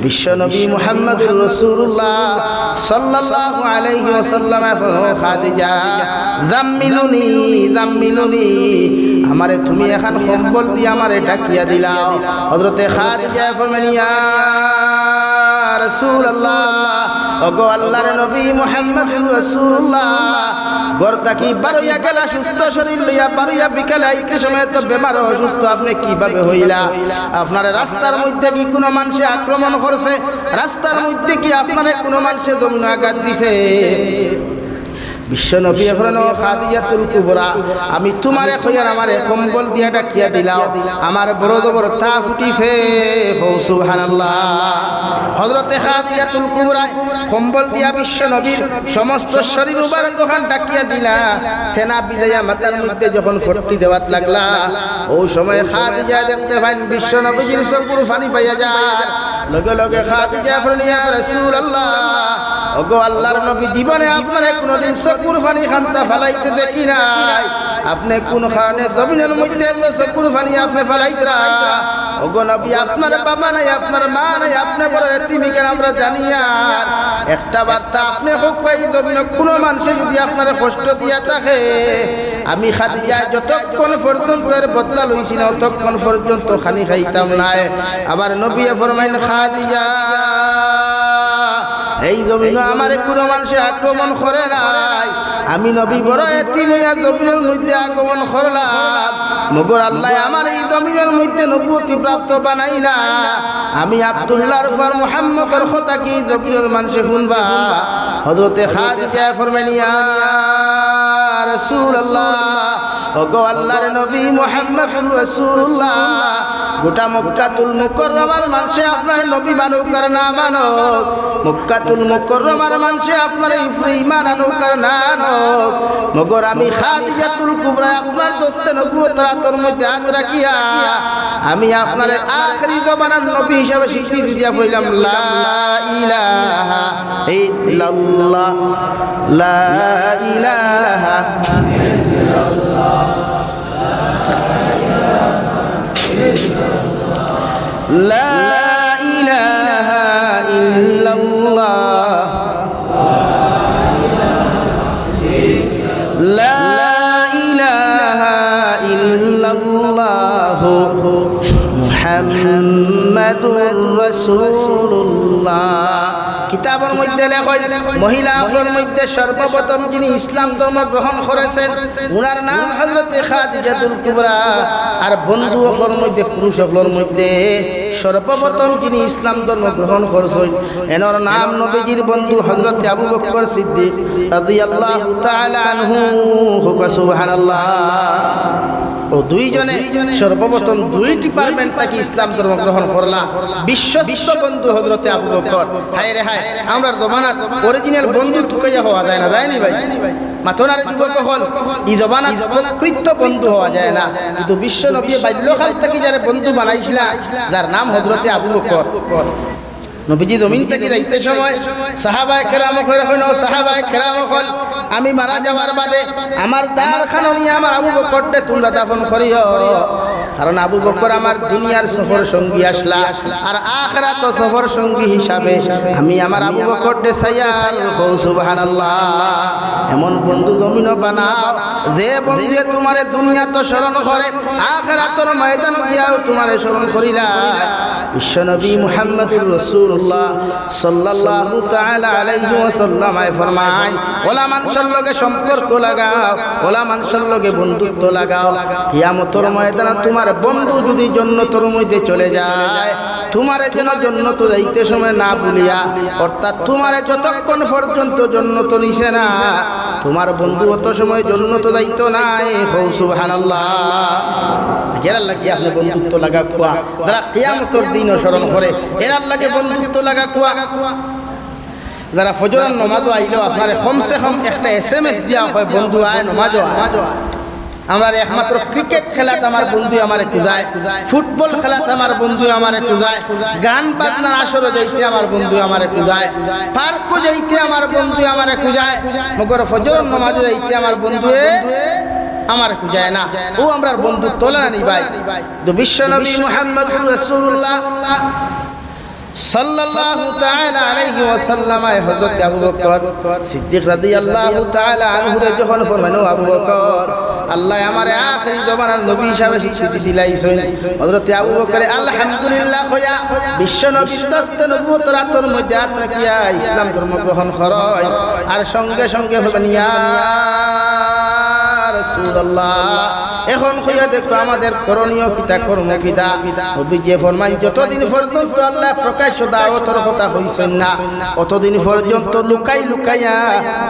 বিশ্ব নবী মুহাম্মদুর রাসূলুল্লাহ সাল্লাল্লাহু আলাইহি ওয়াসাল্লাম খাদিজা জাম্মিলুনি জাম্মিলুনি আমারে তুমি এখন কম্বল দিয়ে আমারে ঢাকিয়া দিলাও। হযরতে খাদিজা ফরমালেন ইয়া রাসূলুল্লাহ ওগো আল্লাহর নবী মুহাম্মদুর রাসূলুল্লাহ গরতা কি বারইয়া গেলা সুস্থ শরীর লইয়া বারইয়া বিকালে আইতে সময় তো বেমার অসুস্থ আপনি কিভাবে হইলা? আপনার রাস্তার মধ্যে কি কোনো মানুষে আক্রমণ করছে? রাস্তার মধ্যে কি আপনার কোনো মানুষে দমন আঘাত দিছে? বিশ্ব নবী বলেন ও খাদিজাতুল কুবরা আমি তোমারে কইয়ার আমারে কম্বল দিয়া ঢাকিয়া দিলাও, আমার বড় বড় তাপ উঠিছে। সুবহানাল্লাহ। হযরতে খাদিজাতুল কুবরা কম্বল দিয়া বিশ্ব নবীর সমস্ত শরীর মুবারক যখন ঢাকিয়া দিলা, ফেনা বিদায়া মাথার মধ্যে যখন ফটকি দেওয়াত লাগলা, ওই সময় খাদিজা দেখতে পান বিশ্ব নবীর চোখের পানি পাইয়া যায়। লগে লগে খাদিজা বলেন ইয়া রাসূলুল্লাহ ওগো আল্লাহর নবী জীবনে আপনারে কোনদিন চকুর পানি খান্তা ফালাইতে দেখি নাই, আপনি কোন কারণে জমিনের মধ্যে চকুর পানি আপনি ফালাইতরা? ওগো নবী আপনার বাবা নাই, আপনার মা নাই, আপনি বড় এতিমিকেন আমরা জানি। আর একটা বার্তা আপনি হোক পাই জমিনে কোনো মানুষে যদি আপনার কষ্ট দিয়া থাকে, আমি খাদিজা যতক্ষণ পর্যন্ত এর বদলা লইছি না ততক্ষণ পর্যন্ত খানি খাইতাম নাই। আবার নবী ফরমাইন খাদিজা এই জমিনে আমারে কোনো মানুষে আক্রমণ করে নাই, আমি নবী বড় এতিম হইয়া জমিনের মধ্যে আগমন করলাম, মগর আল্লাহ আমার এই জমিনের মধ্যে নবুয়তি প্রাপ্ত বানাইলা। আমি আব্দুল্লাহর পর মুহাম্মদের কথা কি জমিনের মানুষে শুনবা? হযরতে খাদিজা ফরমাইন ইয়া রাসূলুল্লাহ ওগো আল্লাহর নবী মুহাম্মদুর রাসূলুল্লাহ গোটা মক্কাতুল মুকাররমার মানুষে আপনার নবী মানুক আর না মানক, মক্কাতুল মুকাররমার মানুষে আপনার ঈমান আনুক আর না আনুক, মগর আমি খাদিজাতুল কুবরা আপনার দোস্তে নবুয়তের হাতের মধ্যে হাত রাখিয়া আমি আপনার আখেরি জমানার নবী হিসাবে স্বীকৃতি দিয়া কইলাম লা ইলাহা ইল্লাল্লাহ লা ইলাহা ইল্লাল্লাহ লা ইলাহা ইল্লাল্লাহ লা ইলাহা ইল্লাল্লাহ মুহাম্মাদুর রাসূলুল্লাহ। কিতাবের মধ্যে লেখা মহিলাদের মধ্যে সর্বপ্রথম যিনি ইসলাম ধর্ম গ্রহণ করেছেন উনার নাম হযরত খাদিজাতুল কুবরা। আর বন্ধুদের মধ্যে পুরুষদের মধ্যে সর্বপ্রথম যিনি ইসলাম ধর্ম গ্রহণ করেছেন এনার নাম নবীজির বন্ধু হযরত আবু বকর সিদ্দিক রাদিয়াল্লাহু তাআলা আনহু। সুবহানাল্লাহ। ও দুইজনে সর্বপ্রথম দুই ডিপার্টমেন্ট থেকে ইসলাম ধর্ম গ্রহণ করলা। বিশ্বস্ত বন্ধু হযরত আবু বকর। হায় রে হায়, আমরা জমানাত অরিজিনাল বন্ধু ঠুকাইয়া হওয়া যায় না, যায়নি ভাই? মাথনার যুবক হল এই জমানাত প্রকৃত বন্ধু হওয়া যায় না, কিন্তু বিশ্ব নবী বাল্যকাল থেকে যারা বন্ধু বানাইছিলা যার নাম হযরত আবু বকর। নবীজি জমিন থেকে যাইতে সময় সাহাবায়ে কেরাম কইরা সাহাবায়ে কেরাম হল আমি মারা যাওয়ার বাদে আমার দার খানো নিয়ে আমার আবু বকরকে তোমরা দাফন করিও, কারণ আবু বকর আমার দুনিয়ার সফর সঙ্গী আসলা আর আখিরাত সফর সঙ্গী হিসাবে আমি আমার আবু বকরকে চাইয়া। সুবহানাল্লাহ। এমন বন্ধু জমিন বানাও যে বন্ধুয়ে তোমারে দুনিয়া তো স্মরণ করে আখিরাতের ময়দানে গিয়াও তোমারে স্মরণ করিলা। বিশ্বনবী মুহাম্মদুর রাসূলুল্লাহ সাল্লাল্লাহু তাআলা আলাইহি ওয়াসাল্লাম ফরমান ওলা মানুষের লগে সম্পর্ক লাগাও, ওলা মানুষের লগে বন্ধুত্ব লাগাও। কিয়ামতের ময়দানে তোমার বন্ধু যদি জান্নাতের মধ্যে চলে যায় তোমারে যেন জান্নাতে যাইতে সময় না ভুলিয়া, অর্থাৎ তোমারে যতক্ষণ পর্যন্ত জান্নাত নিছে না তোমার বন্ধু অত সময় জান্নাতে যাইতো না। সুবহানাল্লাহ। এরার লাগে আপনি বন্ধুত্ব লাগা কুয়া যারা কিয়ামতের দিনও স্মরণ করে, এরার লাগে বন্ধুত্ব লাগা কুয়া। যারা ফজরের নামাজও আইলেও আপনার কমসে কম একটা SMS দিয়া হয় বন্ধু আয় নামাজও আয়। আমরা একমাত্র ক্রিকেট খেলাতে আমার বন্ধু আমার একটু যায়, ফুটবল খেলাতে আমার বন্ধু আমার একটু যায়, গান বাজনার আসরে যাইতে আমার বন্ধু আমার একটু যায়, পার্কও যাইতে আমার বন্ধু আমার একটু যায়, মগর ফজরের নামাজও যাইতে আমার বন্ধু আমার একটু যায় না। ও আমরা বন্ধু তোলা নি ভাই। তো বিশ্ব নবী মুহাম্মদুর রাসূলুল্লাহ সাল্লাল্লাহু তাআলা আলাইহি ওয়াসাল্লাম হযরত আবু বকর সিদ্দিক রাদিয়াল্লাহু তাআলা আনহুরে যখন ফরমানো আবু বকর আল্লাহ আমারে আখিরি জমানার নবী হিসাবে স্বীকৃতি দিলাইছেন হযরত আবু বকর আলহামদুলিল্লাহ কইয়া বিশ্ব নবীর দস্ত নবুয়তের রাতের মধ্যে হাত রাখিয়া ইসলাম ধর্ম গ্রহণ করেন আর সঙ্গে সঙ্গে বলেন ইয়া রাসূলুল্লাহ এখন কইয়া দেখো আমাদের করণীয় কিতা কর্ম কিতা নবী যে ফরমান যতদিন পর্যন্ত আল্লাহ প্রকাশ্য দাওয়াতের কথা কইছেন না ততদিন পর্যন্ত লুকাই লুকাইয়া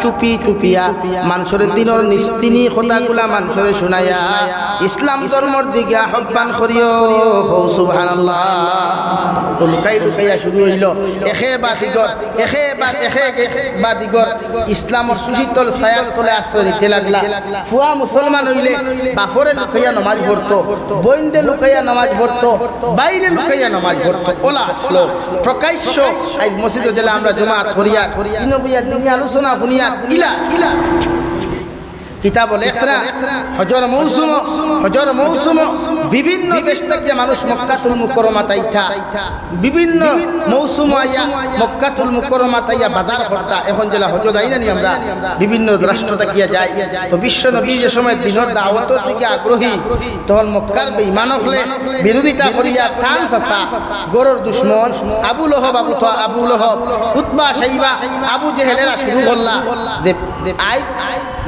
চুপি চুপিয়া মানুষের দিনের নিস্তিনি কথাগুলা মানুষের শুনাইয়া ইসলাম ধর্মের দিকে আহ্বান করিও সুবহানাল্লাহ লুকাই লুকাইয়া শুরু হইল এখে বাদিগর ইসলামের সুশীতল ছায়ার তলে আশ্রয় নিতে লাগলা ফুয়া মুসলমান হইলে বাফরে লুকাইয়া নামাজ পড়তো বইন্ডে লুকাইয়া নামাজ পড়তো বাইরে লুকাইয়া নামাজ পড়তো ওলা আসলো প্রকাশ্য আজ মসজিদে গেলে আমরা জমাত করিয়া ইনবিয়া দুনিয়া আলোচনা শুনিয়া ইলা ইলা কিতাব লেখরা হজর মৌসুম বিভিন্ন দেশ থেকে মানুষ মক্কাতুল মুকাররমা তাইতা বিভিন্ন মৌসুম আইয়া মক্কাতুল মুকাররমা তাইয়া বাজার করতা এখন জেলা হজর আইনা নি আমরা বিভিন্ন রাষ্ট্র তাকিয়া যাই তো বিশ্ব নবী যে সময় দিনের দাওয়াতের দিকে আগ্রহী তখন মক্কার বেঈমান হলে বিরোধিতা করিয়া তান সাসা গরর দুশমন আবু লহব উতবা শাইবা আবু জেহেলেরা শুরু করলা আই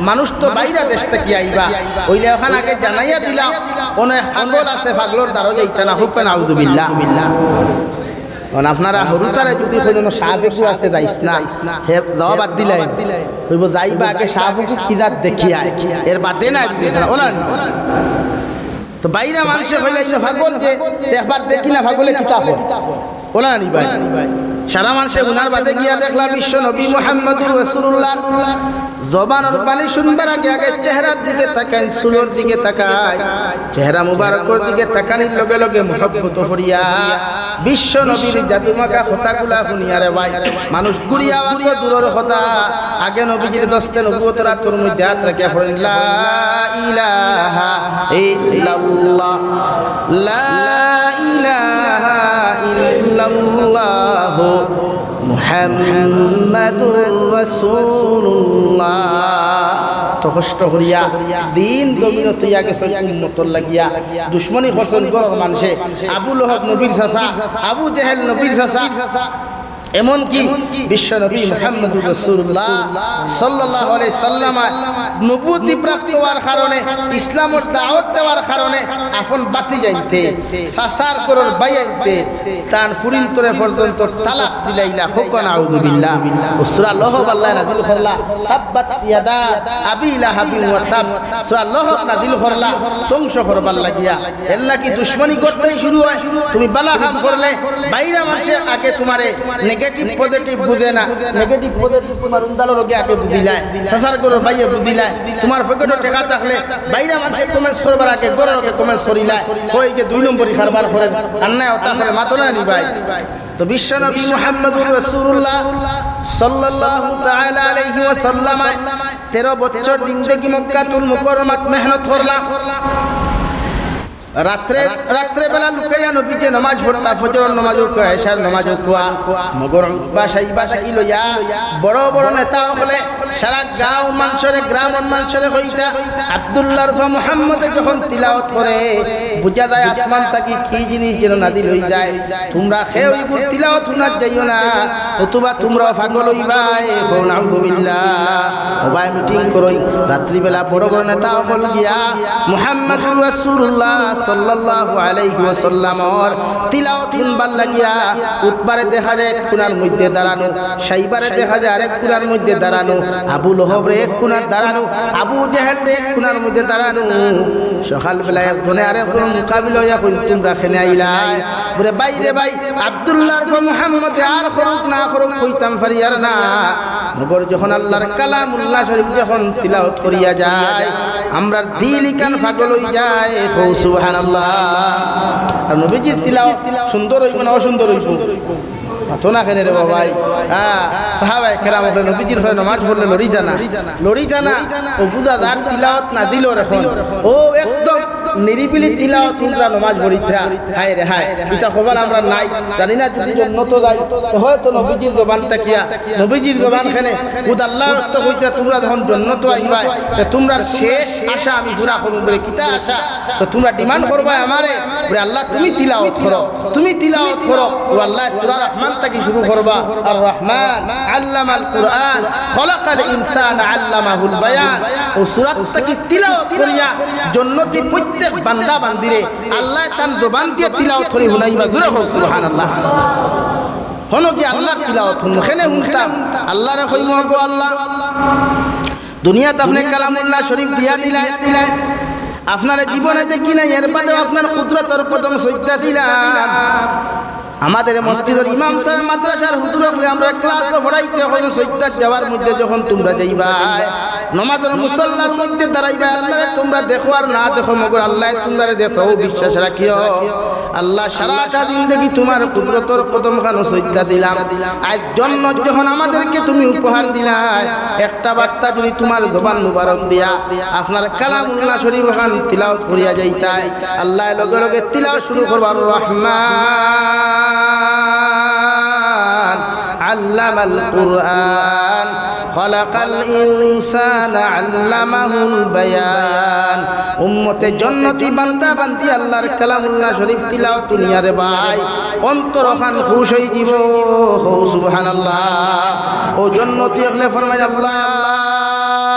মানুষ তো বাইরা দেশ থেকে আইবা ওইলে ওখানে আগে জানাইয়া দিলা অনেক পাগল আছে পাগলর দ্বারা যাইতা না হুক না আউযুবিল্লাহ আপনারা হরুতারে যদি কোনো সাহাফেকু আছে যাইস না হে দাও বাদ দিলাই কইব যাইবা আগে সাহাফেকু কিজাত দেখিয়া এর বাদে না ওলা তো বাইরা মানুষে হইলে পাগল যে একবার দেখি না পাগলে কিতাব ওলা নি ভাই সারা মানুষে গুনার বাদে গিয়া দেখলা বিশ্ব নবী মুহাম্মদুর রাসূলুল্লাহ জবানের পানি শুনবার আগে আগে চেহারার দিকে তাকান চুলোর দিকে তাকায় চেহারা মুবারকের দিকে তাকানির লগে লগে মহব্বত হরিয়া বিশ্ব নবীর জাদুমাকা কথাগুলা শুনিয়া রে ভাই মানুষ গুড়িয়া আওয়াজ দূরের কথা আগে নবীজির দস্তে নবুয়তের রাতের মধ্যে হাত রাখিয়া পড়েন লা ইলাহা ইল্লাল্লাহ লা ইলাহা ইল্লাল্লাহ মুহাম্মাদুর রাসূলুল্লাহ তো কষ্ট করিয়া দিন দমিন তুইয়া গেছে উম্মতর লাগিয়া দুশমনি করছেন গর মানুষে আবু লহব নবীর চাচা আবু জেহেল নবীর চাচা এমন কি বিশ্ব নবী মুহাম্মদুর রাসূলুল্লাহ সাল্লাল্লাহু আলাইহি সাল্লাম নবুয়তি প্রাপ্তি হওয়ার কারণে ইসলামের দাওয়াত দেওয়ার কারণে আপন বাতি যাইতে সাসার করর বাইতে তান ফুরিন্তরে পর্যন্ত তালাক দিলাইলা হুকন আউযুবিল্লাহ সূরা লহব আল্লাহ নাযিল করলা তাব্বাত ইয়াদা আবি লাহাবিন ওয়া তাব সূরা লহব নাযিল করলা ধ্বংস করবার লাগিয়া এল্লা কি দুশমনি করতেই শুরু হয় তুমি বালা কাম করলে বাইরা মানুষে আগে তোমারে নেগেটিভ পজিটিভ বুঝে না নেগেটিভ পজিটিভ তোমার উন্দালোর আগে বুঝিলায় সাসার করর বাইয়ে বুঝিলায় তোমার পকেটে টাকা থাকলে বাইরা মানুষে কমেন্টস করবার আগে গরর আগে কমেন্টস করিলায় কই যে দুই নম্বরই কারবার করেন অন্যায় তাহলে মাতনা নি ভাই তো বিশ্ব নবী মুহাম্মদুর রাসূলুল্লাহ সাল্লাল্লাহু তাআলা আলাইহি ওয়াসাল্লাম 13 বছর জিন্দেগি মক্কাতুল মুকাররমাত মেহনত করলা রাত্রে বেলা লুকাইয়া নবীকে নামাজ পড়তা ফজরের নামাজ কোয়া এশার নামাজ কোয়া মগর উতবা শাইবা থাকি লইয়া বড় বড় নেতা হলে সারা গাঁও গ্রাম মানুষরে কইতা আব্দুল্লাহর ফা মুহাম্মদ যখন তিলাওয়াত করে বুঝা যায় আসমান থেকে কি জিনিস যেন নাজিল হই যায় তোমরা খেও এই তিলাওয়াত শোনাত যাইও না অথবা তোমরা পাগল হইবাই নাউযুবিল্লাহ ওবাই মিটিং করই রাত্রি বেলা বড় বড় নেতা হল গিয়া মুহাম্মদুর রাসূলুল্লাহ সাল্লাল্লাহু আলাইহি ওয়াসাল্লামর তিলাওয়াত শুনবার লাগিয়া উতবারে দেখা যায় এক কোণার মধ্যে দাঁড়ানো শাইবারে দেখা যায় আরেক কোণার মধ্যে দাঁড়ানো আবু লহব রে এক কোণার দাঁড়ানো আবু জেহেল রে এক কোণার মধ্যে দাঁড়ানো সকাল বেলা একজনে আরেকজন মোকাবিলা হইয়া কইল তোমরা খেলে আইলাই বলে বাইরে ভাই আব্দুল্লাহর ফা মুহাম্মদ আর খরক না খরক কইতাম ফারিয়ার না মগর যখন আল্লাহর কালামুল্লাহ শরীফ যখন তিলাওয়াত করিয়া যায় আমরার দিল কান পাগল হই যায় সুবহানাল্লাহ আর নবীজির তিলাওয়াত সুন্দর হইব না অসুন্দর হইব তো না কেন রে ভাই হ্যাঁ সাহাবায়ে কেরাম আপনি নবীজির হয়ে নামাজ পড়লে লড়ি জানা ও বুঝা দার তিলাওয়াত না দিল এখন ও একদম নিরিবিলি তিলাওয়াত তোমরা নামাজ পড়িতরা হায় রে হায় এটা খবর আমরা নাই জানি না যদি জন্নত যাই হয়তো নবীজির জবান তাকিয়া নবীজির জবান খানে খুদ আল্লাহ তো কইতরা তোমরা যখন জন্নত আইবা তোমরা শেষ আশা আমি পুরা করব বলে কিতা আশা তো তোমরা ডিমান্ড করবা আমারে বলে আল্লাহ তুমি তিলাওয়াত করো ও আল্লাহ সূরা রহমান থেকে শুরু করবা আর রহমান আল্লামাল কুরআন খলাকাল ইনসানা আল্লামাহুল বায়ান ও সূরা থেকে তিলাওয়াত করিয়া জন্নতি প্রত্যেক বান্দা বান্দিরে আল্লাহ তার জবান দিয়ে তিলাওয়াত করে হুনাইবা জোরে হোক সুবহানাল্লাহ হনো কি আল্লাহর তিলাওয়াত হুনখানে হুনতাম আল্লাহরে কইমো গো আল্লাহ দুনিয়াতে আপনি কালামুল্লাহ শরীফ দিয়া দিলাই আপনার জীবনে দেখি না এর বাদেও আপনার কুদরতের কদম সইতা দিলাম আমাদের মসজিদের ইমাম সাহেব মাদ্রাসার হুজুর হলে আমরা ক্লাসও পড়াইতে হয় সইতা যাওয়ার মধ্যে যখন তোমরা যাইবা নামাজের মুসল্লার মধ্যে দাঁড়াইবা আল্লাহরে তোমরা দেখো আর না দেখো মগর আল্লাহ তোমরা দেখো বিশ্বাস রাখিও আল্লাহ সারাটা দিন দেখি তোমার কুদরতের কদম খানো সইতা দিলাম আজ জন্য যখন আমাদেরকে তুমি উপহার দিলাই একটা বার্তা যদি তোমার জবান মুবারক দিয়া আপনার কালামুল্লাহ শরীফ খান তিলাওয়াত করিয়া যাইতাই আল্লাহ লগে লগে তিলাওয়াত শুরু করবার রহমান আল্লামাল কুরআন খলাকাল ইনসানা আল্লামাহুল বায়ান উম্মতে জান্নাতি বান্দা বান্দি আল্লাহর কালামুল্লাহ শরীফ তিলাওয়াত দুনিয়ারে ভাই অন্তর খান খুশ হই দিব সুবহানাল্লাহ ও জান্নাতি হলে ফরমায় আল্লাহ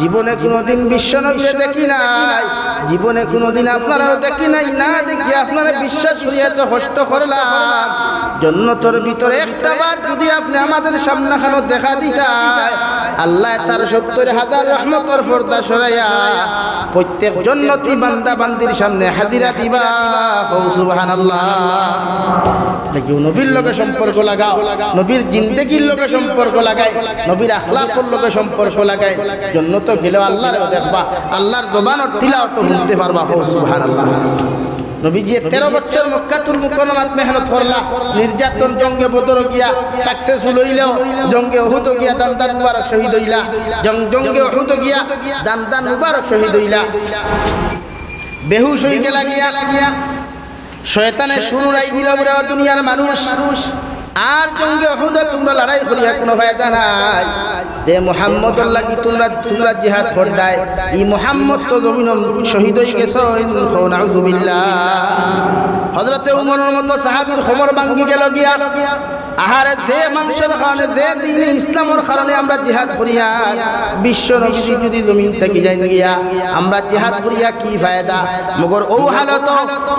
জীবনে কোনোদিন বিশ্বনবীকে দেখি নাই জীবনে কোনোদিন আপনারাও দেখি নাই না দেখি আপনারা বিশ্বাস করিয়া তো কষ্ট করলাম জান্নাতের ভিতরে একটা বার যদি আপনি আমাদের সামনাখানে দেখা দিতাই আল্লাহ তার ৭০,০০০ রহমতের পর্দা সরাইয়া প্রত্যেক জান্নাতি বান্দা বান্দির সামনে হাজিরা দিবা সুবহানাল্লাহ দেখি নবীর লগে সম্পর্ক লাগাও নবীর জিন্দেগির লগে সম্পর্ক লাগাই নবীর আখলাকের লগে সম্পর্ক লাগাই জান্নাত গেলেও আল্লাহরে দেখবা আল্লাহর জবানের তিলাওয়াত শুনতে পারবা সুবহানাল্লাহ নবীজি ১৩ বছর মক্কাতুল মুকাররমাত মেহনত করলা নির্যাতন জঙ্গে বদর গিয়া সাকসেসফুল হইলেও জঙ্গে উহুদ গিয়া দান মুবারক শহীদ হইলা জঙ্গে উহুদ গিয়া দান মুবারক শহীদ হইলা বেহুশ হই গেলা গিয়া শয়তানে শুরুরাই দিল বড় দুনিয়ার মানুষ আর জঙ্গে উহুদ তোমরা লড়াই করিয়া কোনো ফায়দা নাই যে মুহাম্মদুর লাগি তোমরা জিহাদ করদাই ই মুহাম্মদ তো জমিন শহীদ হই গেছে নাউযুবিল্লাহ হযরতে উমরের মতো সাহাবীর খবর ভাঙ্গি গেল গিয়া আহারে যে মানুষের কারণে যে দ্বীনে ইসলামের কারণে আমরা জিহাদ করিয়া বিশ্ব নবী যদি জমিন থেকে যাই গিয়া আমরা জিহাদ করিয়া কি ফায়দা মগর ও হালত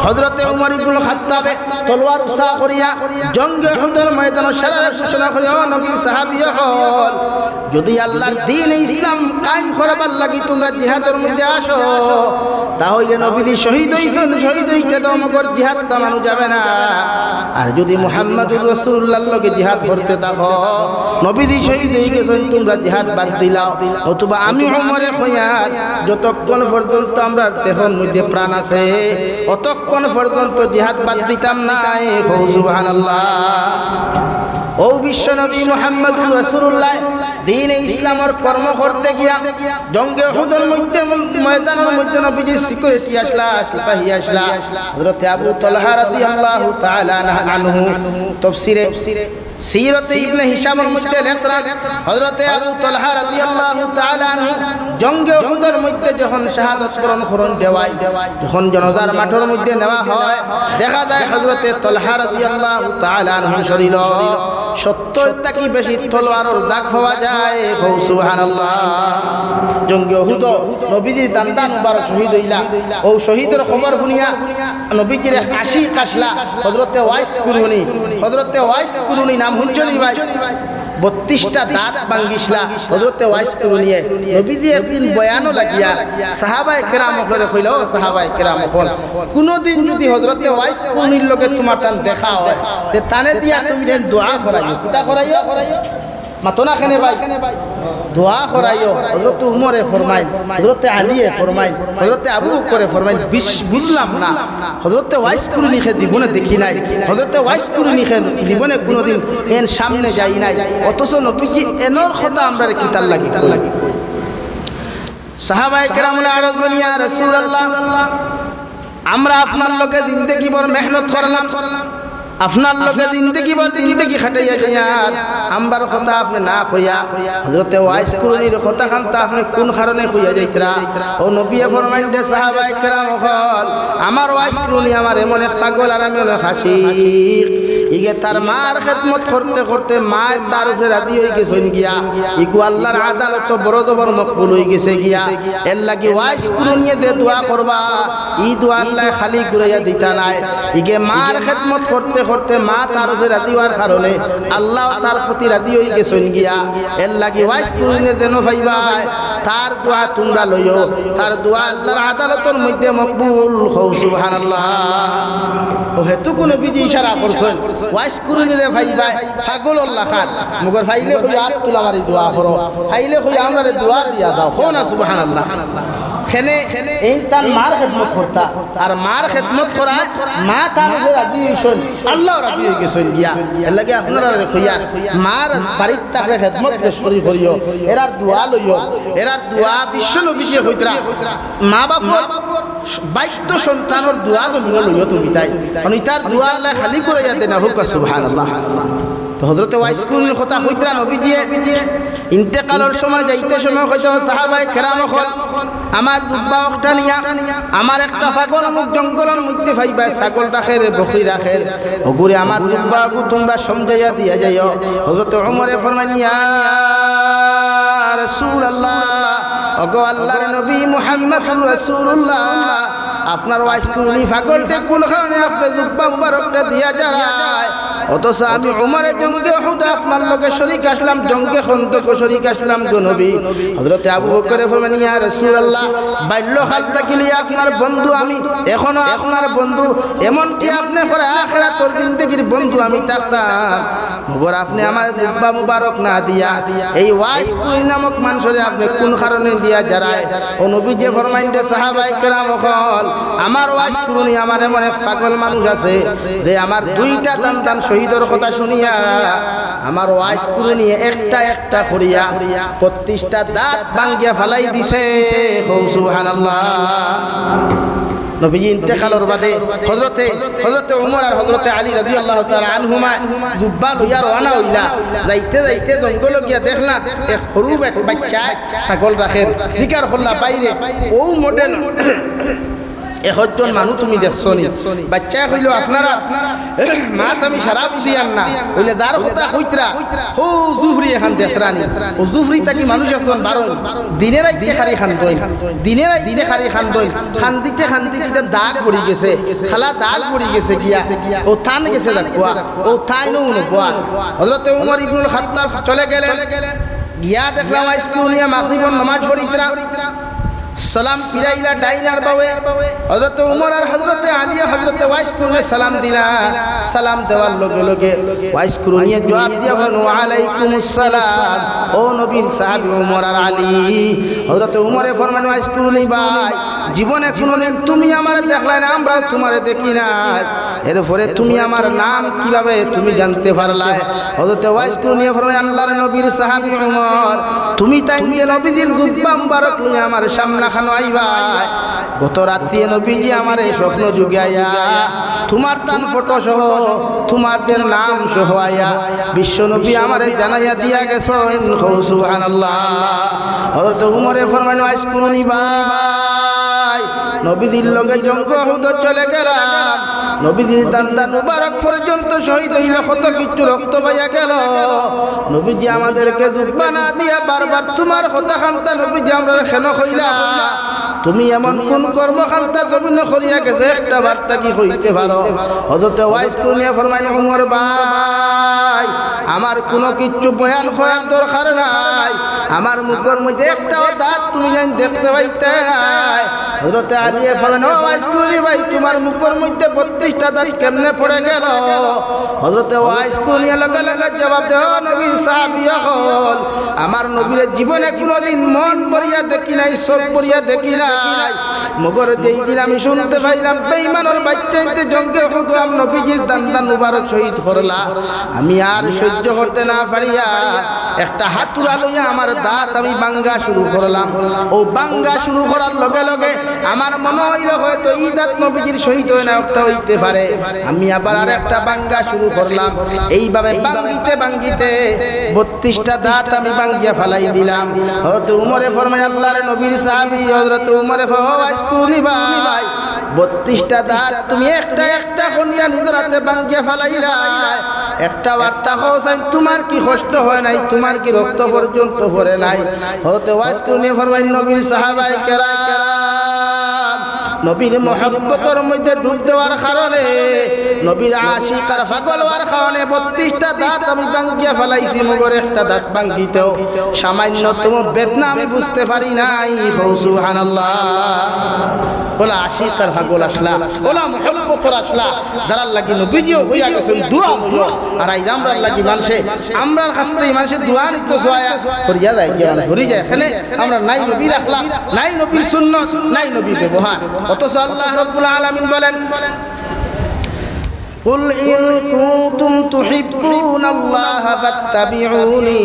হযরতে উমর ইবনে খাত্তাব তলোয়ার উসা করিয়া জঙ্গে উহুদের ময়দানে সারা ঘোষণা করিয়া নবীর সাহাবী হল যদি আল্লাহর দ্বীন ইসলাম কায়েম করবার লাগি তোমরা জিহাদের মধ্যে আসো তাহলে নবীজি শহীদ হইছেন শহীদ হইতে তো মগর জিহাদ থামানো যাবে না আর যদি মুহাম্মদুর রাসূলুল্লাহ লগে জিহাদ করতে থাকো নবীজি শহীদ হয়ে গেছেন তোমরা জিহাদ বাদ দিলাও অথবা আমি উমরে কইয়া যতক্ষণ পর্যন্ত আমরা দেহের মধ্যে প্রাণ আছে অতক্ষণ পর্যন্ত জিহাদ বাদ দিতাম না সুবহানাল্লাহ ও বিশ্ব নবী মুহাম্মদুর রাসূলুল্লাহ দ্বীন ইসলামের কর্ম করতে গিয়া জঙ্গে উহুদের মধ্যে ময়দানের মধ্যে নবীজি সিকিউরিটি আসলা সিপাহী আসলা হযরত আবু তালহা রাদিয়াল্লাহু তাআলা আনহু তাফসীরে সিরাতে ইবনে হিশামের মধ্যে লেখা হযরত আবু তালহা রাদিয়াল্লাহু তাআলা আনহু জঙ্গে উহুদের মধ্যে যখন শাহাদাত বরণ দেওয়ায় যখন জনজার মাঠের মধ্যে নেওয়া হয় দেখা যায় হযরত তালহা রাদিয়াল্লাহু তাআলা আনহু শরীর ৭০টা কি বেশি তলোয়ারের দাগ পাওয়া যায় সুবহানাল্লাহ জঙ্গে উহুদ নবীজির দান মুবারক শহীদ হইলা ও শহীদের খবর শুনিয়া নবীজির হাসি কাশলা হযরত ওয়াইস কুরুনি নাম হুঁচনি ভাই ৩২টা দাঁত ভাঙ্গিসলা হযরত ওয়াইস কুরুনিয়ে নবীজি একদিন বয়ানও লাগিয়া সাহাবায়ে কেরাম করে কইল সাহাবায়ে কেরাম কোন কোনদিন যদি হযরত ওয়াইস কুরুনির লগে তোমার তান দেখা হয় তে তানে দিয়া তুমি যেন দোয়া করাইও কিতা করাইও মাতনা খানে ভাই দোয়া করাইও হযরত উমরে ফরমাইল হযরত আলীয়ে ফরমাইল হযরত আবু বকরে ফরমাইল বুঝলাম না হযরত ওয়াইস কুরুনি খে জীবনে দেখি নাই হযরত ওয়াইস কুরুনি খে জীবনে কোনোদিন এর সামনে যাই নাই অথচ নবীজি এনর কথা আমরা কিতাল লাগি সাহাবায়ে কেরামুল আরজ বলেন ইয়া রাসূলুল্লাহ আমরা আপনার লোকে জিন্দেগি বড় মেহনত করলাম আপনার লোকে জিন্দেগি খাটাইয়া যাইয়া আমবার কথা আপনি না কইয়া হযরতে ওয়াইস কুরনির কথা খামতা আপনি কোন কারণে কইয়া যাইতরা ও নবী ফরমাইন দে সাহাবায়ে কেরাম হল আমার ওয়াইস কুরনি আমার এমন এক পাগল আর আমি অনেক আশিক ইগে তার মার খেদমত করতে করতে মা তার উপরে রাজি হয়ে গেছেন গিয়া ইকু আল্লাহর আদালত বড় বড় মকবুল হয়ে গেছে গিয়া এর লাগি ওয়াইস কুরনিয়ে দে দোয়া করবা ই দোয়া আল্লাহ খালি ঘুরাইয়া দিতা নাই ইগে মার খেদমত করতে করতে মা তার উপরে রাজি হওয়ার কারণে আল্লাহ তার প্রতি রাজি হয়ে গেছেন গিয়া এর লাগি ওয়াইস কুরনিয়ে দেন ভাইবা তার দোয়া তোমরা লইও তার দোয়া আল্লাহর আদালতের মধ্যে মকবুল হও সুবহানাল্লাহ ও হেতু কোন বিধি ইশারা করছেন ওয়াইস কুরনিরে ভাইবা পাগল আল্লাহ খান মগর ভাইলে কই হাত তুলা মারি দোয়া করো ভাইলে কই আমরারে দোয়া দিয়া দাও হো না সুবহানাল্লাহ খেনে এই তার মার খেদমত করতা আর মার খেদমত করা মা তার উপরে রাজি হইছেন আল্লাহ রাজি হয়ে গেছেন গিয়া এর লাগে আপনারা কইয়ার মার বাড়ির তাকে খেদমত বেশ করিও এরার দোয়া লইও এরার দোয়া বিশ্ব নবীজি হইতরা মা বাপর 22 সন্তানের দোয়া তুমি লইও তুমি তাই কারণ ইতার দোয়া আল্লাহ খালি করে যাতে না হোক সুবহানাল্লাহ তো হযরতে ওয়াইস কুরনির কথা হইতরা নবীজি ইন্তেকালের সময় যাইতে সময় কইতো সাহাবায়ে কেরাম হল আমার দুব্বা একটা নিয়া আমার একটা ছাগল মুখ জঙ্গলের মধ্যে ভাইবা ছাগল রাখের বকরি রাখের ওগুরে আমার দুব্বা গু তোমরা সমঝাইয়া দিয়া যাইও হযরত ওমরে ফরমান ইয়া রাসূলুল্লাহ ওগো আল্লাহর নবী মুহাম্মদুর রাসূলুল্লাহ আপনার ওয়াইস কুরনি ছাগলটা কোন কারণে আপনি দুব্বা মুবারকটা দিয়া যায় অথচ আমি উমরের জঙ্গে উহুদ আপনার লগে শরীক আসলাম জঙ্গে খন্দক শরীক আসলাম গো নবী হযরতে আবু বকর ফরমান ইয়া রাসূলুল্লাহ বাল্যকাল থেকে আপনার বন্ধু আমি এখনো আপনার বন্ধু এমন কি আপনি পরে আখিরাতের জিন্দেগির বন্ধু আমি থাকতাম মগর আপনি আমার দুব্বা মুবারক না দিয়া এই ওয়াইস কুরনি নামক মানুষরে আপনি কোন কারণে দিয়া যারায় ও নবী যে ফরমাইন দে সাহাবায়ে কেরাম হল আমার ওয়াইস কুরনি আমার এমন এক পাগল মানুষ আছে যে আমার দুইটা দান শহীদের কথা শুনিয়া আমার ওয়াইস কুরনি একটা একটা করিয়া 25টা দাঁত ভাঙিয়া ফেলাই দিছে সুবহানাল্লাহ নবীজি ইন্তেকালের বাদে হযরতে ওমর আর হযরতে আলী রাদিয়াল্লাহু তাআলা আনহুমা দুব্বা লইয়া রওনা হইলা যাইতে জঙ্গল গিয়া দেখলা এক সরু বাচ্চা ছাগল রাখের জিকার করলা বাইরে ও মডেল একজন মানুষ তুমি দেখছো নি বাচ্চা কইলো আপনারা মা তুমি সারা বুঝিয়ান না কইলে দার কথা কইতরা ও জুফরি এখন দেখরানি ও জুফরি তাকি মানুষ এখন বারণ দিনে রাইতে খারি খান দই খান দিতে দাগ পড়ি গেছে খালা দাগ পড়ি গেছে গিয়া ও থান গেছে দেখবা ও থাই নো কোয়া হযরত ওমর ইবনুল খাত্তাব চলে গেলেন গিয়া দেখলাম ওয়াইস কুরনি মাগরিবের নামাজ পড়িতরা সালাম ফিরাইলা ডাইনার বাওয়ে হযরত ওমর আর হযরতে আলী হযরতে ওয়াইস কুরনি সালাম দিলা সালাম দেওয়ার লগে লগে ওয়াইস কুরনি জবাব দিয়া বলেন ওয়া আলাইকুমুস সালাম ও নবীর সাহাবী ওমর আর আলী হযরতে ওমরে ফরমান ওয়াইস কুরনি ভাই জীবনে কোনোদিন তুমি আমারে দেখলাই না আমরা তোমারে দেখি না এরপরে তুমি আমার নাম কিভাবে তুমি জানতে পারলা হযরতে ওয়াইস কুরনি ফরমান আল্লাহর নবীর সাহাবী ওমর তুমি তাই নবীজির গুব্বা মুবারক লইয়া আমার সামনে খানো আইবা গত রাতে নবীজি আমার এই স্বপ্ন যুগাইয়া তোমার তান ফটো সহ তোমাদের নাম সহ আয়া বিশ্ব নবী আমারে জানাইয়া দিয়া গেছেন সুবহানাল্লাহ হযরত ওমরে ফরমানো ওয়াইস কুরনি ভাই নবীজির লগে জঙ্গ উহুদ চলে গেলাম নবীজির দান্দা মুবারক পর্যন্ত শহীদ হইল কত কিছু রক্ত পাইয়া গেল নবীজি আমাদেরকে দুর্বা না দিয়া বারবার তোমার কথা খামতা নবীজি আমরা কেন কইলা তুমি এমন কোন কর্মকান্তা জমিন করিয়া গেছে একটা বার্তা কি হইতে পারো হযরত ওয়াইস কুরনি ফরমায় ওমর ভাই আমার কোনো কিছু বয়ান করার দরকার নাই আমার মুখের মধ্যে একটা দাঁত তুমি জান দেখতে পাইতে নাই হযরত আলী ফরমায় ওয়াইস কুরনি ভাই তোমার মুখের মধ্যে 32টা দাঁত কেমনে পড়ে গেল হযরত ওয়াইস কুরনি লগে লগে জবাব দেও নবীর সাহাবী হল আমার নবীর জীবনে কোনোদিন মন ভরিয়া দেখি নাই চোখ ভরিয়া দেখি নাই মগর যেই দিন আমি শুনতে পাইলাম বেঈমানের বাচ্চাইতে জঙ্গে উহুদ নবীজির দান্দা মুবারক শহীদ করলা আমি আর সহ্য সহ্য করতে না পারিয়া একটা হাতুড়া লইয়া আমার দাঁত আমি বাঙ্গা শুরু করলাম। ও বাঙ্গা শুরু করার লগে লগে আমার মনে হইল হয়তো এই দাঁত নবীজির শহীদ হয় না একটা হইতে পারে। আমি আবার আর একটা বাঙ্গা শুরু করলাম। এইভাবে বাঙ্গিতে বাঙ্গিতে 32টা দাঁত আমি বাঙ্গিয়া ফেলাই দিলাম। হয়তো উমরে ফরমায় আল্লাহর নবীর সাহাবী হযরত উমরে ফওয়াজ কুরনি ভাই 32টা দাঁত তুমি একটা একটা কনিয়া নিজের হাতে বাঙ্গিয়া ফেলাইলা। একটা বার্তা হোসেন তোমার কি কষ্ট হয় নাই, তোমার কি রক্ত পর্যন্ত পড়ে নাই? হতে ওয়াজ কুরনি ফরমায় নবীর সাহাবায়ে কেরাম নবীর মহব্বতের মধ্যে ডুব দেওয়ার কারণে, নবীর আশিক আর পাগল হওয়ার কারণে 32টা দাঁত আমি ভাঙ্গিয়া ফেলাইছি। মগর একটা দাঁত ভাঙ্গিতেও সামান্যতম বেদনা আমি বুঝতে পারি নাই। সুবহানাল্লাহ। ওলা আশিক আর পাগল আসলা, ওলা মহব্বতের আসলা, যারার লাগি নবীজিও হইয়া গেছেন দোয়া হইল। আর আইজ আমরার লাগি মানুষে আমরার কাছ থেকে মানুষের দোয়া নিতে সোয়া করিয়া যায়, গিয়া মানে ভরি যায়। এখানে আমরা নাই নবীর আখলাক, নাই নবীর সুন্নাত, নাই নবীর ব্যবহার। অথচ আল্লাহ রাব্বুল আলামিন বলেন قل إن كنتم تحبون الله فاتبعوني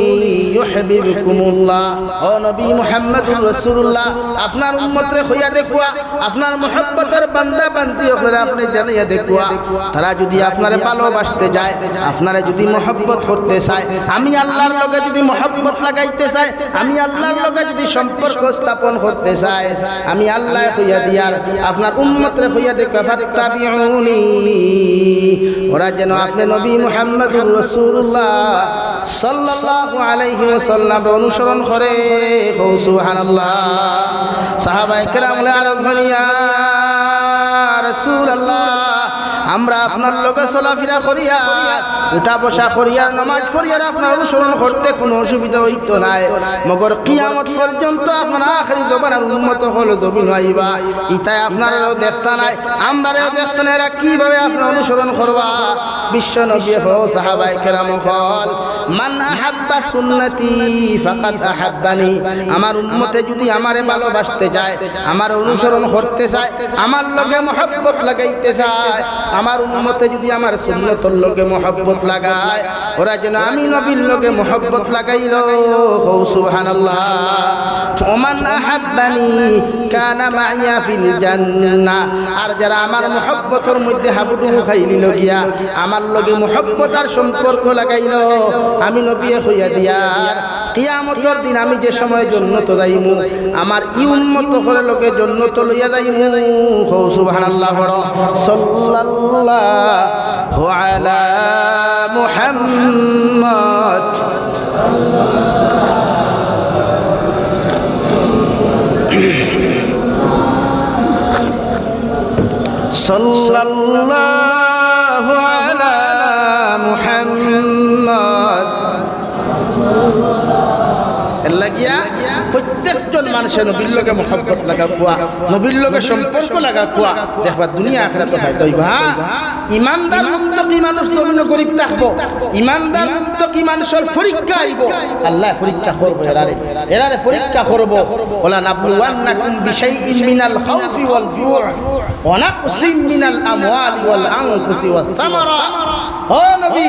يحببكم الله। ও নবী মুহাম্মদুর রাসূলুল্লাহ, আপনার উম্মতরে হইয়া দেখুয়া, আপনার মুহাব্বতের বান্দা বান্দি ওখানে আপনি জানিয়া দেখুয়া, তারা যদি আপনারে ভালোবাসতে যায়, আপনারে যদি মুহাব্বত করতে চায়, আমি আল্লাহর লগে যদি মুহাব্বত লাগাইতে চাই, আমি আল্লাহর লগে যদি সম্পর্ক স্থাপন করতে চাই, আমি আল্লাহ হইয়া দিয়ার আপনার উম্মতরে হইয়া দেখুয়া ফাত্তাবিউনি, ওরা যেন আপনি নবী মুহাম্মদুর রাসূলুল্লাহ সাল্লাল্লাহু আলাইহি ওয়াসাল্লাম অনুসরণ করে। সুবহানাল্লাহ। সাহাবায়ে কেরাম আরজ করেন ইয়া রাসূলুল্লাহ, আমরা আপনার লগে চলাফেরা করিয়া উঠা বসা করিয়া নামাজ পড়িয়ার আপনার অনুসরণ করতে কোনো অসুবিধা হইতো নাই। মগর কিয়ামত পর্যন্ত আপনার আখিরি জমানার উম্মত হলো দবিন আইবা, ইতাই আপনারও দেখতা নাই, আমরাও দেখতা নাই। এরা কিভাবে আপনার অনুসরণ করবা? বিশ্ব নবী ও সাহাবায়ে কেরাম কল মান আহাব্বা সুন্নতি ফাকাদ আহাব্বানি, আমার উম্মতে যদি আমারে ভালোবাসতে যায়, আমার অনুসরণ করতে চায়, আমার লগে মহব্বত লাগাইতে চায়, আমার উম্মতে যদি আমার সুন্নতর লগে মহব্বত লাগায়, ওরা যেন আমি নবীর লগে মহব্বত লাগাইল। সুবহানাল্লাহ। ওমান আহাব্বানি কানা মাইয়া ফিল জান্নাহ, আর যারা আমার মহব্বতের মধ্যে হাবুডুবু খাইলিল গিয়া, আমার লগে মহব্বত আর সম্পর্ক লাগাইল, আমি নবী হইয়া দিয়ার কিয়ামতের দিন আমি যে সময় জান্নাত যাইমু, আমার ই উম্মত হলে লোকে জান্নাত লইয়া যাইমু। সুবহানাল্লাহ। সাল্লাল্লাহু আলা মুহাম্মদ। সাল্লাল্লাহু আলা মুহাম্মদ। লাগিয়া প্রত্যেকজন মানুষের নবীর লগে মহব্বত লাগা কুয়া, নবীর লগে সম্পর্ক লাগা কুয়া, দেখবা দুনিয়া আখিরাতে ফায়দা হইবা। ইমানদার মুত্তাকি মানুষ জন্য গরিব থাকবো, ইমানদার মুত্তাকি মানুষের পরীক্ষা আইব, আল্লাহ পরীক্ষা করব, এরারে পরীক্ষা করব। ওলা নাবলুওয়ান্নাকুম বিশাইইন মিনাল খাউফি ওয়াল জুউ ওয়া নাকসিম মিনাল আমওয়ালি ওয়াল আনফুসি ওয়াস সামারাত। ও নবী,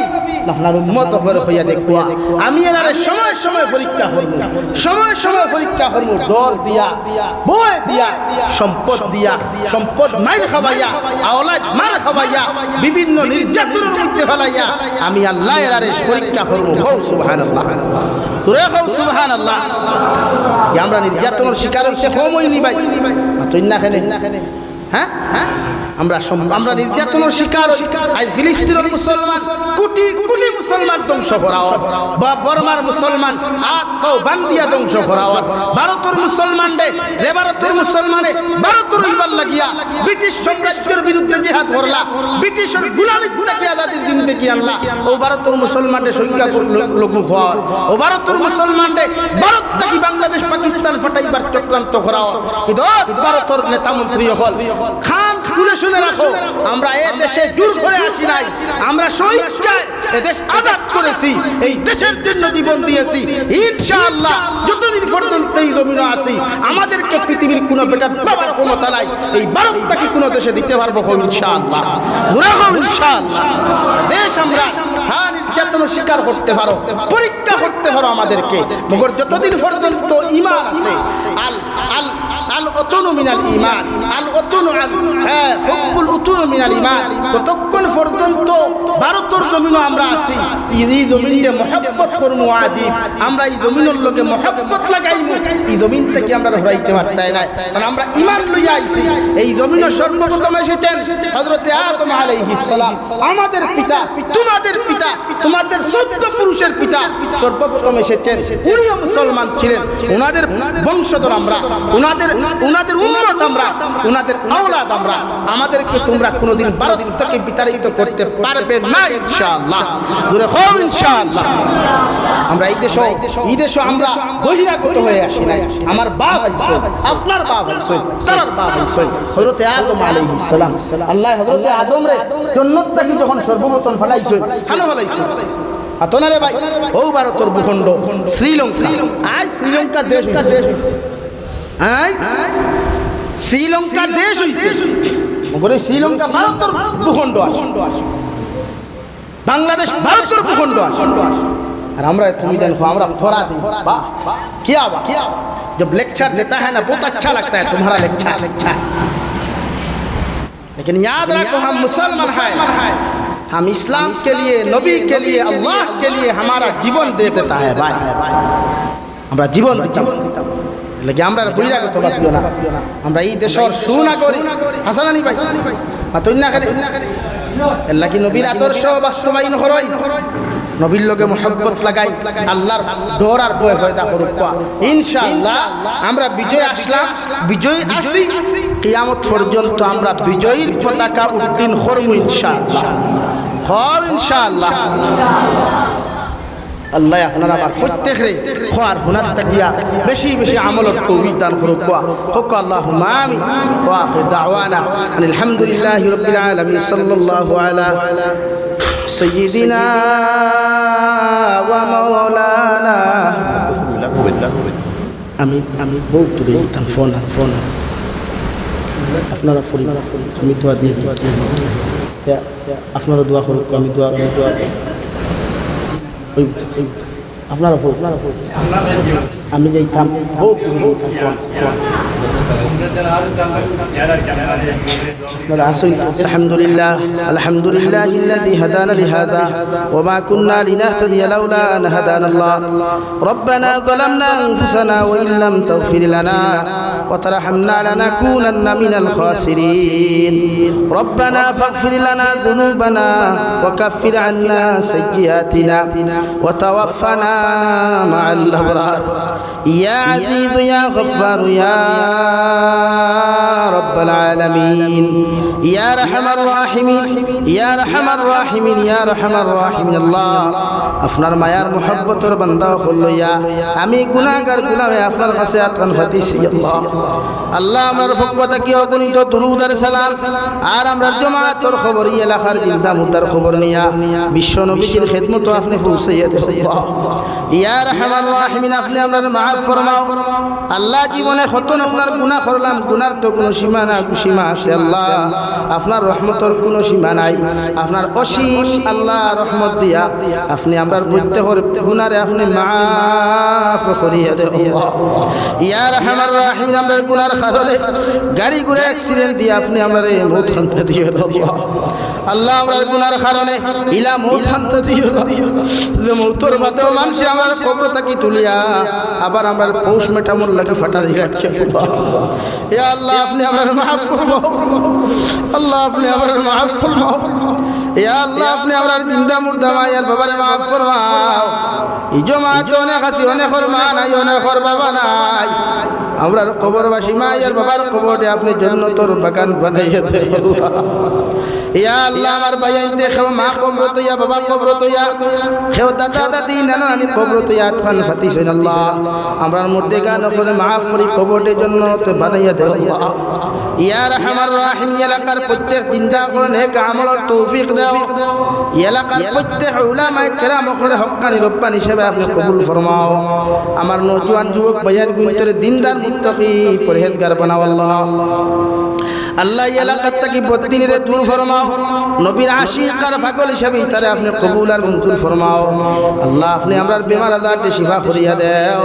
আপনার উম্মত হয়ে হইয়া দেখুয়া, আমি এরারে সময় সময় পরীক্ষা করব, সময় সময় পরীক্ষা করব, ডর দিয়া, ভয় দিয়া, সম্পদ দিয়া, সম্পদ মাইর খাওয়াইয়া, আওলাদ মার খাওয়াইয়া, বিভিন্ন নির্যাতনের মধ্যে ফেলাইয়া আমি আল্লাহ এরারে পরীক্ষা করব। সুবহানাল্লাহ। সুরে কও সুবহানাল্লাহ। আমরা নির্যাতনের শিকার হইছে কম হইনি ভাই, তুই না খেলে, হ্যাঁ হ্যাঁ, আমরা নির্যাতনের শিকার। আজ ফিলিস্তিনের মুসলমান কোটি কোটি মুসলমান ধ্বংস করা, বর্মার মুসলমান হাত পাও বান্ধিয়া ধ্বংস করা, ভারতের মুসলমান ভারতের মুসলমানে ভারতের ইবার লাগিয়া ব্রিটিশ সাম্রাজ্যের বিরুদ্ধে জিহাদ করলা, ব্রিটিশের গুলামি থেকে আজাদির জিন্দেগি আনলা। ও ভারতের মুসলমানদের সংখ্যা লঘু হওয়ার, ও ভারতের মুসলমানদের ভারত থেকে বাংলাদেশ পাকিস্তান ফাটাইবার চক্রান্ত করা, কিন্তু ভারতের নেতা মন্ত্রী হল খান খুলে শুনে রাখো, আমরা এ দেশে জোর করে আসি নাই, আমরা স্বেচ্ছায় এ দেশ আজাদ করেছি, এই দেশের জন্য জীবন দিয়েছি। ইনশাআল্লাহ যতদিন পর্যন্ত এই জমিনে আছি, আমাদেরকে পৃথিবীর কোনো বেটার বাবার ক্ষমতা নাই, এই ভারতটাকে কোনো দেশে দিতে পারবো ইনশাআল্লাহ। ইনশাআল্লাহ দেশ আমরা হ্যাঁ নির্যাতন স্বীকার করতে পারো, পরীক্ষা করতে পারো আমাদেরকে, মগর যতদিন পর্যন্ত ঈমান আছে আল আল আল উতুনু মিনাল ঈমান, আল উতুনু হ্যাঁ হুব্বুল উতুনু মিনাল ঈমান, ততক্ষণ পর্যন্ত ভারতের জমিনও আমরা আছি, এই জমিনে মহব্বত করমু আদিব, আমরা এই জমিনের লোকে মহব্বত লাগাইমু, এই জমিন থেকে আমরা হরাইতে পারতাই না, কারণ আমরা ঈমান লইয়া আইছি। এই জমিনে সর্বপ্রথম এসেছেন হযরতে আদম আলাইহিস সালাম, আমাদের পিতা, তোমাদের পিতা, তোমাদের 14 পুরুষের পিতা সর্বপ্রথম এসেছেন, উনিও মুসলমান ছিলেন, ওনাদের বংশধর আমরা, ওনাদের উম্মত আমরা, ওনাদের আওলাদ আমরা, আমাদেরকে তোমরা কোনোদিন ভারত থেকে বিতাড়িত করতে পারবে না ইনশাআল্লাহ, জোরে হোক ইনশাআল্লাহ। আমরা এই দেশ আমরা বহিরাগত হয়ে আসি নাই, আমার বাপ আইছে, আপনার বাপ আইছে, তার বাপ আইছে, হযরতে আদম আলাইহিস সালাম, আল্লাহ হযরতে আদম রে জান্নাত থেকে যখন সর্বপ্রথম ফলাইছে, খানা ফলাইছে আতনারে ভাই, ও ভারতের ভূখণ্ড শ্রীলঙ্কা, আজ শ্রীলঙ্কা দেশ হইছে, আজ শ্রীলঙ্কা দেশ হইছে, মগরে শ্রীলঙ্কা ভারতের ভূখণ্ড আছে, বাংলাদেশ ভারতের ভূখণ্ড আছে, और हमरा तुम देखो हमरा थोड़ा दिन वाह क्या वाह, जब लेक्चर देता है ना बहुत अच्छा लगता है तुम्हारा लेक्चर, लेकिन याद रखो हम मुसलमान हैं, हम इस्लाम के लिए, नबी के लिए, अल्लाह के लिए हमारा जीवन दे देता है भाई, हमरा जीवन দিতাম, লাগে আমরা বহিরাগত বাতিও না, আমরা এই দেশের সুনাগরিক হাসানানি ভাই আতইনা করে আল্লাহ কি নবীর আদর্শ বাস্তবায়ন করই, নবীর লগে মহব্বত লাগাই, আল্লাহর ডর আর ভয় পয়দা করুক ইনশাআল্লাহ। আমরা বিজয় আসলাম, বিজয় আসি, কিয়ামত পর্যন্ত আমরা বিজয়ীর পতাকা উত্তোলন করব ইনশাআল্লাহ, হব ইনশাআল্লাহ। আল্লাহ আপনারা আমার প্রত্যেকরে খোয়ার গুনাহ তাকিয়া বেশি বেশি আমলত তৌফিক দান করুক, হোক আল্লাহুম্মা আমিন। ওয়া আখির দাওয়ানা আলহামদুলিল্লাহি রাব্বিল আলামিন, সাল্লাল্লাহু আলা سيدنا ومولانا আমি বহুত দূরে যেতাম, ফোন আপনারা ফোন আমি দোয়া দিয়ে আপনারা দোয়া করুক, আমি দোয়া আপনারা আমি যাইতাম বহুত দূরে যেতাম, ফোন الحمد لله الذي هدانا لهذا وما كنا لنهتدي لولا أن هدانا الله ربنا ظلمنا أنفسنا وإن لم تغفر لنا وترحمنا لنكونن من الخاسرين ربنا فاغفر لنا ذنوبنا وكفر عنا سيئاتنا وتوفنا مع الأبرار يا عزيز يا غفار يا رب العالمين يا رحم الراحمين يا رحم الراحمين يا رحم الراحمين الله আপনার মায়ার মোহাব্বতের বান্দা হইয়া আমি গুনাহগার গুনাহে আপনার কাছে আতকান ফাতিছি আল্লাহ। আল্লাহ আমার পক্ষ থেকে অগণিত দুরূদ আর সালাম আর আমরা জামাতের খবর এলাকার জিন্দা মুর্দার খবর নিয়া বিশ্ব নবীর খিদমত আপনি পৌঁছাইয়া দেন আল্লাহ। ইয়া রাহমার রাহিমিন আপনি আমাদের মাফ ফরমাও আল্লাহ। জীবনে কত আপনার গুনাহ করলাম, গুনার তো কোনো সীমা না, সীমা আছে আল্লাহ। আপনার রহমতের কোনো সীমা নাই, আপনার অসীম আল্লাহ রহমত দিয়া আপনি আমরা প্রত্যেকের গুনারে আপনি মাফ করিয়া দেন আল্লাহ। ইয়া রাহমার রাহিমিন আমাদের গুনার কারণে গাড়ি ঘোড়া অ্যাক্সিডেন্ট দিয়ে আপনি আমাদের মৌত খান্তা দিয়ে দেন আল্লাহ। আল্লাহ আমরা গুনার কারণে ইলা মৌত খান্তা দিয়ে যে মৌতর বাদেও মানুষ আমার কবর থাকি তুলিয়া আবার আমরা পৌষ মেটামর লাগে ফাটা দিয়ে রাখছে ইয়া আল্লাহ আপনি আমাদের মাফ ফরমাও আল্লাহ, আপনি আমাদের মাফ ফরমাও ইয়া আল্লাহ। আপনি আমাদের জিন্দা মুর্দা মায়ের বাবারে মাফ ফরমাও। এই জমাত অনেক আছে, অনেকের মা নাই, অনেকের বাবা নাই, আমরা কবরবাসী মায়ের বাবার কবরে আপনি জান্নাতের বাগান বানাইয়া দেন ইয়া আল্লাহ। আমার ভাইয়াইতে খেও মা কবর তো ইয়া বাবা কবর তো ইয়া খেও দাদা দাদি নানা নানি কবর তো ইয়া খান ফাতিছেন আল্লাহ। আমরার মধ্যে গান করে মাফ করি কবরের জান্নাত বানাইয়া দেন আল্লাহ। ইয়া রাহমার রাহিম এলাকার প্রত্যেক চিন্তা করে নেক আমলের তৌফিক দাও। এলাকার প্রত্যেক উলামায়ে কেরাম করে হক্কানি রব্বানি হিসেবে আপনি কবুল ফরমাও। আমার নওজোয়ান যুবক ভাইয়ার গুণের দিনদার মুত্তাকি পরহেজগার বানাও আল্লাহ। আল্লাহ এই এলাকার থেকে বদিনের দূর ফরমাও নবীর আশিক আর পাগল হিসাবে তারে আপনি কবুল আর মঞ্জুর ফরমাও আল্লাহ আপনি আমরার বেমার আজারকে শিফা করিয়া দেও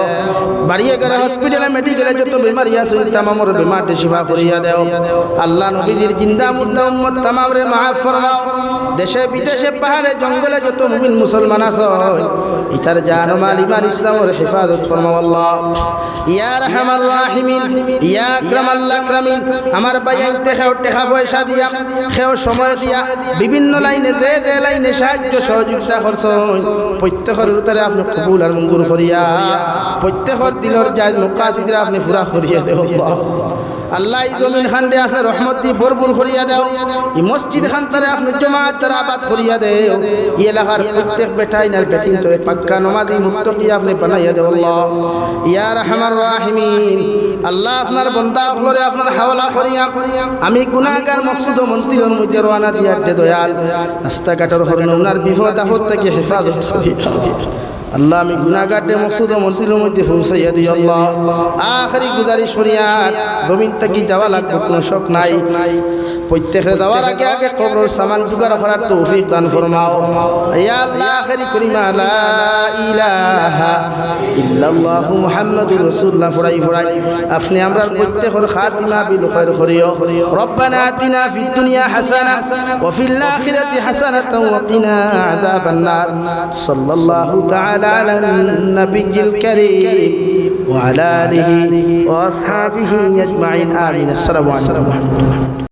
বাড়িয়ে গেলে হসপিটালে মেডিকেলে যত বেমারি আছে তামামর বেমারকে শিফা করিয়া দেও আল্লাহ নবীজির জিন্দা মুর্দা উম্মত তামামরে মাফ ফরমাও দেশে বিদেশে পাহাড়ে জঙ্গলে যত মুমিন মুসলমান আছে ইতার জান মাল ঈমান ইসলামের হেফাজত ফরমাও আল্লাহ ইয়া রাহমার রাহিমিন ইয়া আকরামাল আকরামিন আমার ভাই আইতে টাকা পয়সা দিয়া খেও সময় দিয়া বিভিন্ন লাইনে যে লাইনে সাহায্য সহযোগিতা করছেন প্রত্যেকের উত্তরে আপনি কবুল আর মঞ্জুর করিয়া প্রত্যেকের দিলের জায়জ মুকাসিদরা আপনি পুরা করিয়া দেও আল্লাহ এই জমিন খান্ডে আছে রহমত দিয়ে ভরপুর করিয়া দেও এই মসজিদ খান তারে আপনি জমাত তারা আবাদ করিয়া দেও এই এলাকার প্রত্যেক বেটাই নার বেটিন তোরে পাক্কা নমাজি মুত্তাকি আপনি বানাইয়া দেও আল্লাহ ইয়া রাহমার রাহিমিন আল্লাহ আপনার বান্দা হলরে আপনার হাওলা করিয়া আমি গুনাহগার মসজিদ ও মন্দিরের মধ্যে রওনা দিয়া দে দয়াল রাস্তাঘাটের হরন উনার বিপদ আপদ থেকে হেফাজত করিয়া আল্লাহ আমি গুনাহগারদের মকসুদ ও মনজিলের মধ্যে পৌঁছাইয়া দিই আল্লাহ আখেরি গুজারিশ করিয়া জমিন থেকে যাওয়া লাগবে কোনো শক নাই প্রত্যেকের যাওয়ার আগে আগে কবরের সামান জোগাড় করার তৌফিক দান ফরমাও ইয়া আল্লাহ আখেরি করিমা লা ইলাহা ইল্লাল্লাহু মুহাম্মাদুর রাসূলুল্লাহ ফুরাই আপনি আমরা প্রত্যেকের খাতিমা বিল খায়র করিও রব্বানা আতিনা ফিদ দুনিয়া হাসানা ওয়া ফিল আখিরাতি হাসানাতাও ওয়া কিনা আযাবান নার সাল্লাল্লাহু তাআলা على النبي الكريم وعلى آله وأصحابه أجمعين آمين السلام عليكم ورحمة الله